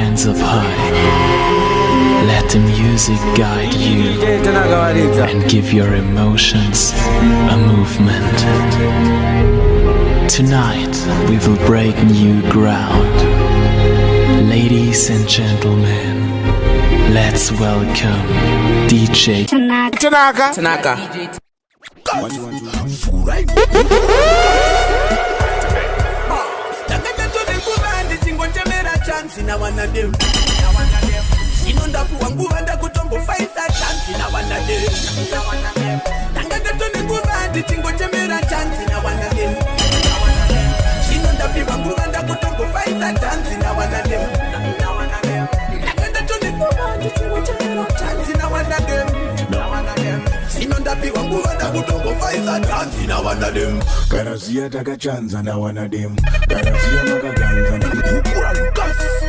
hands up high. Let the music guide you and give your emotions a movement. Tonight we will break new ground. Ladies and gentlemen, let's welcome DJ Tanaka. Karazia taka chanza na wana dem. Karazia maka ganza na kukura lukas.